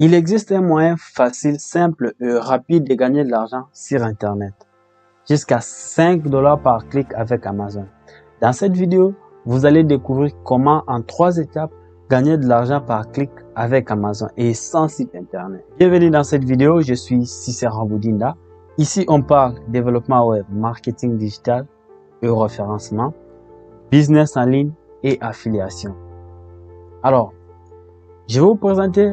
Il existe un moyen facile, simple et rapide de gagner de l'argent sur Internet. Jusqu'à 5 $ par clic avec Amazon. Dans cette vidéo, vous allez découvrir comment en 3 étapes gagner de l'argent par clic avec Amazon et sans site Internet. Bienvenue dans cette vidéo, je suis Cicéron Boudinda. Ici, on parle développement web, marketing digital et référencement, business en ligne et affiliation. Alors, je vais vous présenter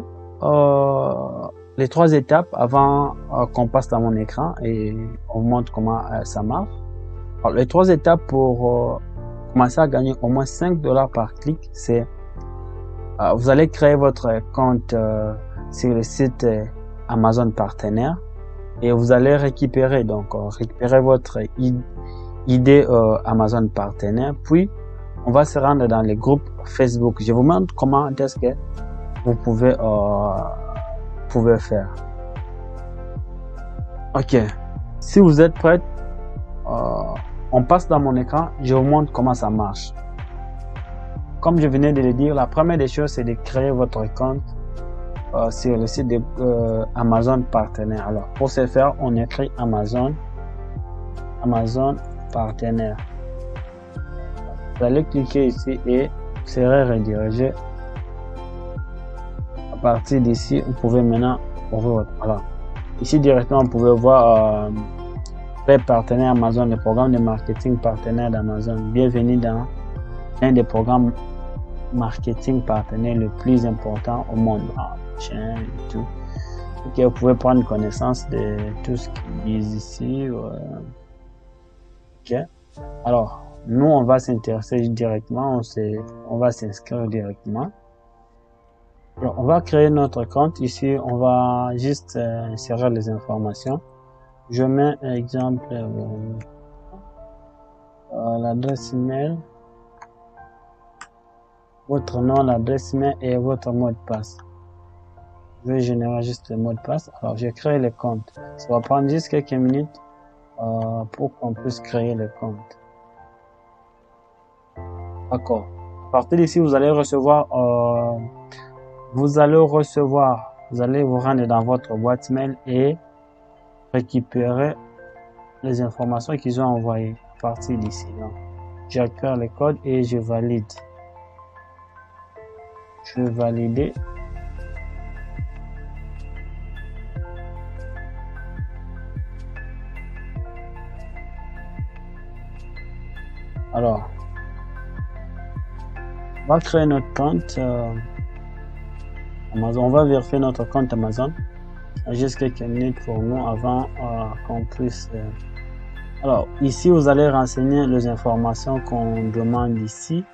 les 3 étapes avant qu'on passe dans mon écran et on vous montre comment ça marche. Alors, les 3 étapes pour commencer à gagner au moins 5 $ par clic, c'est vous allez créer votre compte sur le site Amazon partenaire et vous allez récupérer votre ID Amazon partenaire, puis on va se rendre dans les groupes Facebook. Je vous montre comment est-ce que vous pouvez faire. Ok, si vous êtes prêts, on passe dans mon écran, je vous montre comment ça marche. Comme je venais de le dire, la première des choses, c'est de créer votre compte sur le site de Amazon partenaire. Alors, pour ce faire, on écrit Amazon partenaire. Vous allez cliquer ici et vous serez redirigé. À partir d'ici, vous pouvez maintenant ouvrir votre... Alors, ici directement, vous pouvez voir les partenaires Amazon, le programme de marketing partenaire d'Amazon. Bienvenue dans un des programmes marketing partenaires le plus important au monde. Et tout. Ok, vous pouvez prendre connaissance de tout ce qu'ils disent ici. Ok. Alors, nous, on va s'intéresser directement, on va s'inscrire directement. Alors, on va créer notre compte. Ici, on va juste insérer les informations. Je mets exemple l'adresse email, votre nom, l'adresse email et votre mot de passe. Je vais générer juste le mot de passe. Alors, je crée le compte. Ça va prendre juste quelques minutes pour qu'on puisse créer le compte. D'accord. À partir d'ici, vous allez vous rendre dans votre boîte mail et récupérer les informations qu'ils ont envoyées à partir d'ici. J'accueille le code et je valide. Je vais valider. Alors, on va créer notre compte Amazon. On va vérifier notre compte Amazon. Juste quelques minutes pour nous avant qu'on puisse... Alors, ici, vous allez renseigner les informations qu'on demande ici.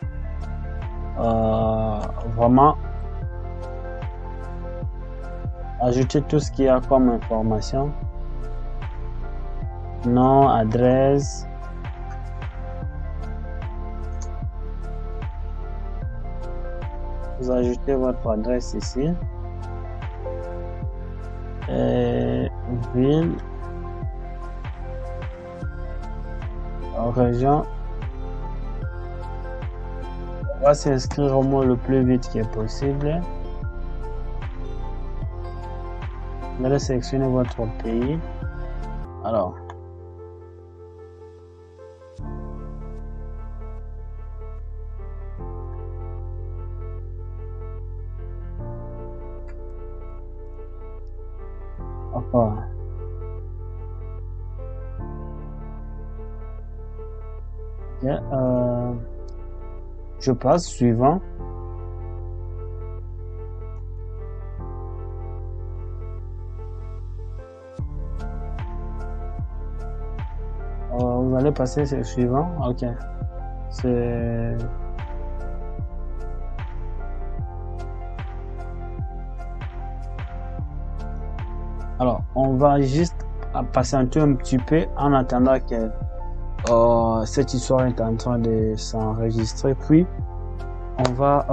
Vraiment, ajouter tout ce qu'il y a comme information. Nom, adresse. Vous ajoutez votre adresse ici. Et ville, région. On va s'inscrire au moins le plus vite que possible. Vous allez sélectionner votre pays. Alors, je passe suivant. Vous allez passer sur le suivant. Ok. C'est... Alors, on va juste patienter un petit peu en attendant que cette histoire est en train de s'enregistrer. Puis, on va...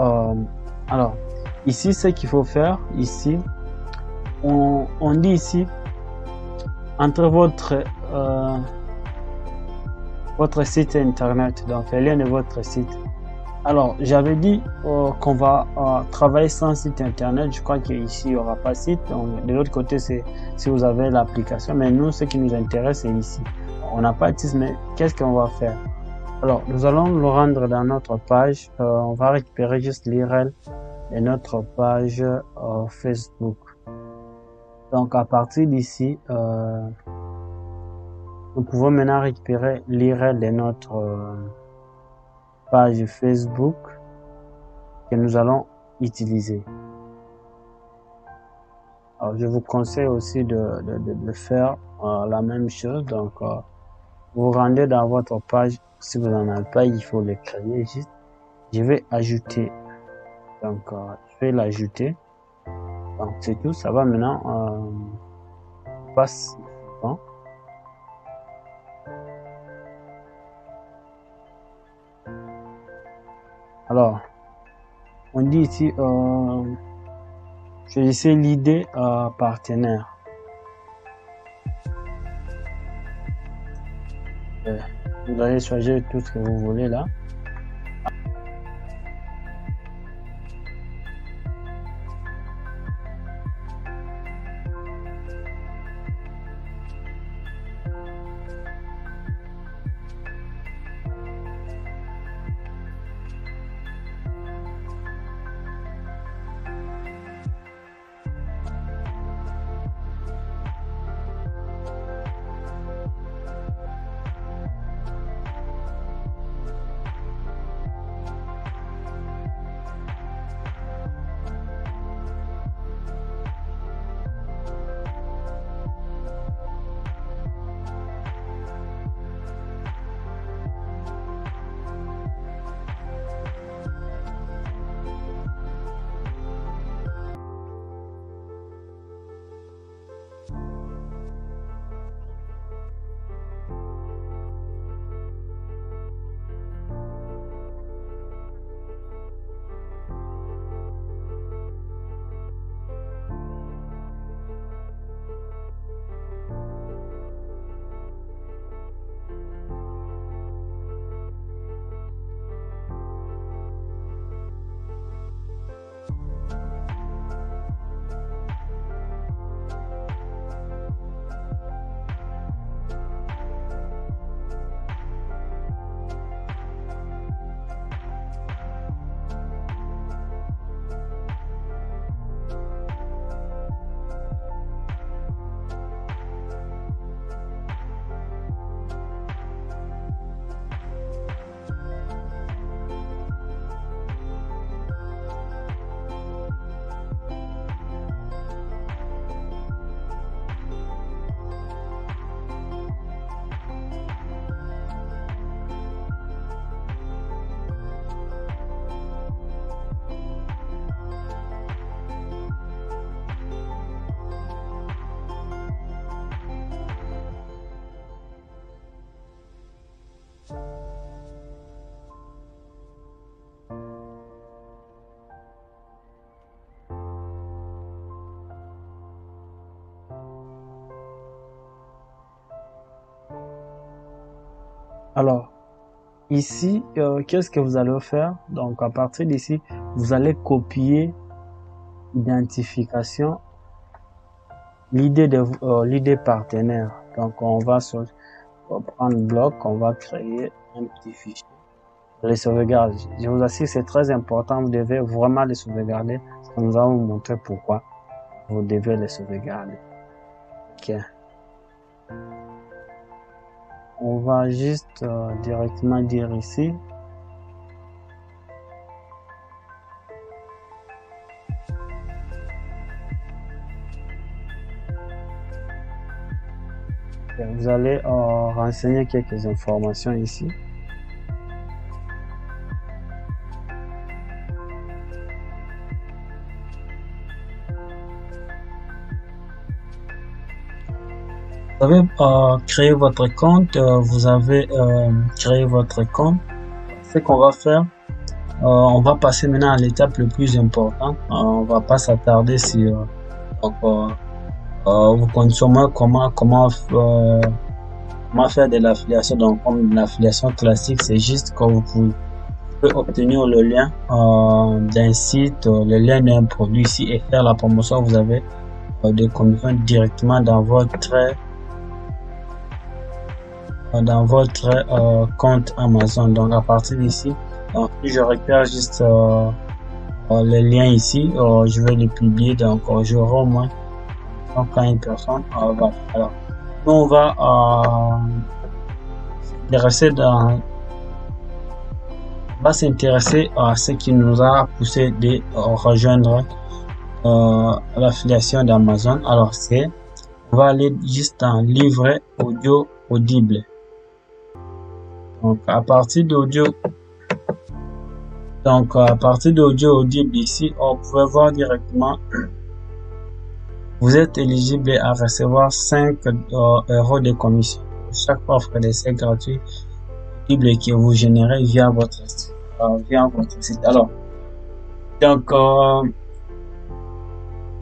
alors, ici, ce qu'il faut faire, ici, on dit ici, entre votre site internet, donc le lien de votre site, Alors, j'avais dit qu'on va travailler sans site internet. Je crois qu'ici, il n'y aura pas de site. Donc, de l'autre côté, c'est si vous avez l'application. Mais nous, ce qui nous intéresse, c'est ici. On n'a pas de site, mais qu'est-ce qu'on va faire? Alors, nous allons le rendre dans notre page. On va récupérer juste l'URL de notre page Facebook. Donc, à partir d'ici, nous pouvons maintenant récupérer l'URL de notre page Facebook que nous allons utiliser. Alors, je vous conseille aussi de faire la même chose. Donc, vous rendez dans votre page. Si vous n'en avez pas, il faut le créer juste. Je vais ajouter. Donc, je vais l'ajouter. Donc, c'est tout. Ça va maintenant. On passe. Bon. Alors, on dit ici, choisissez l'idée partenaire. Vous allez choisir tout ce que vous voulez là. Alors, ici, qu'est-ce que vous allez faire? Donc, à partir d'ici, vous allez copier identification, l'idée partenaire. Donc, on va prendre bloc, on va créer un petit fichier. Les sauvegardes. Je vous assure, c'est très important. Vous devez vraiment les sauvegarder. Nous allons vous montrer pourquoi vous devez les sauvegarder. Ok. On va juste directement dire ici. Vous allez renseigner quelques informations ici. Vous avez créé votre compte, vous avez créé votre compte. Ce qu'on va faire, on va passer maintenant à l'étape le plus importante. On va pas s'attarder sur vous consommez comment faire de l'affiliation. Donc comme l'affiliation classique, c'est juste que vous pouvez pouvez obtenir le lien d'un site, le lien d'un produit ici et faire la promotion. Vous avez des commissions directement dans votre compte Amazon. Donc à partir d'ici, si je récupère juste le lien ici, je vais le publier, donc j'aurai au moins quand une personne va. Alors nous on va s'intéresser à ce qui nous a poussé de rejoindre l'affiliation d'Amazon. Alors on va aller juste dans livret audio audible. Donc à partir d'audio audible ici, on peut voir directement vous êtes éligible à recevoir 5 euros de commission chaque offre d'essai gratuit audible que vous générez via votre site. Alors donc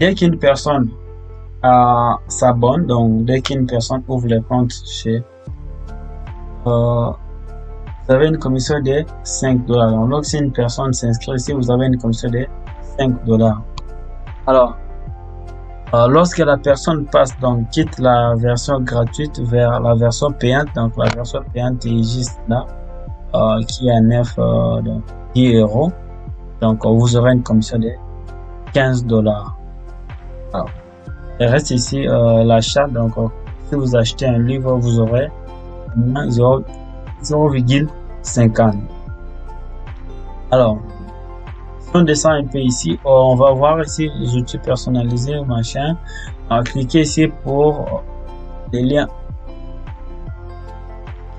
dès qu'une personne s'abonne, donc dès qu'une personne ouvre le compte chez vous avez une commission de 5 $. Donc si une personne s'inscrit ici, vous avez une commission de 5 $. Alors lorsque la personne passe, donc quitte la version gratuite vers la version payante, donc la version payante est juste là, qui est à 10 euros, donc vous aurez une commission de 15 $. Alors, il reste ici l'achat, donc si vous achetez un livre, vous aurez 0,50. Alors si on descend un peu ici, on va voir ici les outils personnalisés, machin. Cliquez ici pour les liens.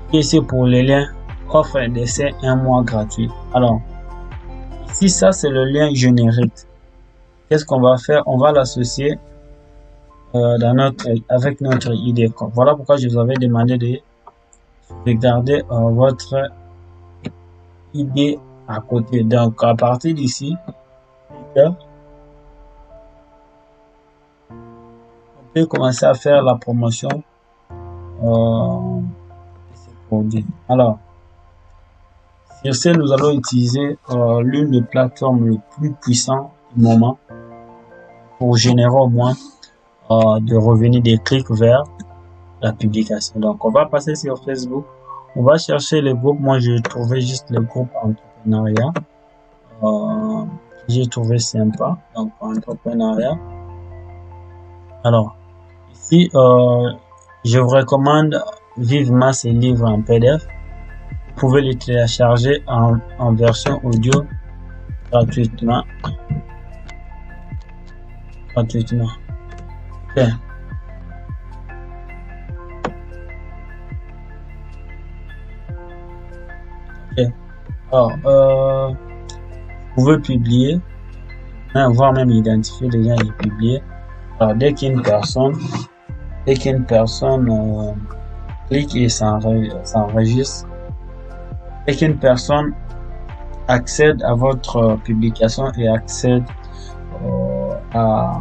Cliquez ici pour les liens offre d'essai 1 mois gratuit. Alors ici, ça c'est le lien générique. Qu'est-ce qu'on va faire? On va l'associer avec notre ID. Voilà pourquoi je vous avais demandé de regarder votre ID à côté. Donc à partir d'ici, on peut commencer à faire la promotion de ces produits. Alors sur ce, nous allons utiliser l'une des plateformes les plus puissantes du moment pour générer au moins de revenus, des clics vers la publication. Donc on va passer sur Facebook, on va chercher les groupes. Moi j'ai trouvé juste le groupe entrepreneuriat, j'ai trouvé sympa, donc entrepreneuriat. Alors ici je vous recommande vivement ces livres en PDF. Vous pouvez les télécharger en version audio gratuitement. Okay. Alors vous pouvez publier, voire même identifier les gens et publier. Alors dès qu'une personne clique et s'enregistre, dès qu'une personne accède à votre publication et accède à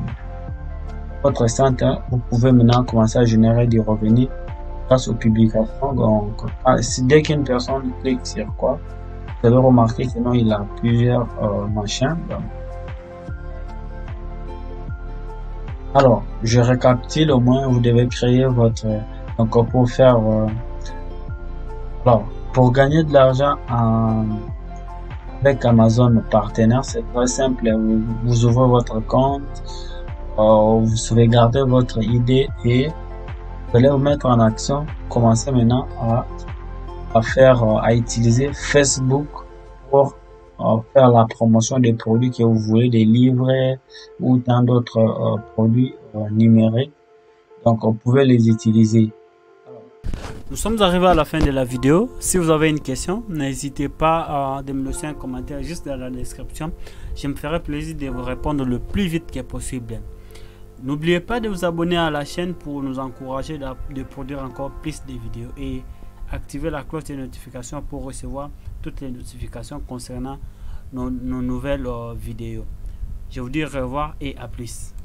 votre centre, vous pouvez maintenant commencer à générer des revenus grâce aux publications. Donc dès qu'une personne clique sur quoi, vous avez remarqué que non, il a plusieurs machins. Alors je récapitule, au moins vous devez créer votre donc pour faire alors pour gagner de l'argent avec Amazon partenaire, c'est très simple. Vous ouvrez votre compte, vous sauvegardez votre idée et vous allez vous mettre en action. Commencez maintenant à utiliser Facebook pour faire la promotion des produits que vous voulez, des livrets ou tant d'autres produits numériques. Donc vous pouvez les utiliser. Nous sommes arrivés à la fin de la vidéo. Si vous avez une question, n'hésitez pas à me laisser un commentaire juste dans la description. Je me ferai plaisir de vous répondre le plus vite que possible. N'oubliez pas de vous abonner à la chaîne pour nous encourager de produire encore plus de vidéos et activer la cloche de notification pour recevoir toutes les notifications concernant nos nouvelles vidéos. Je vous dis au revoir et à plus.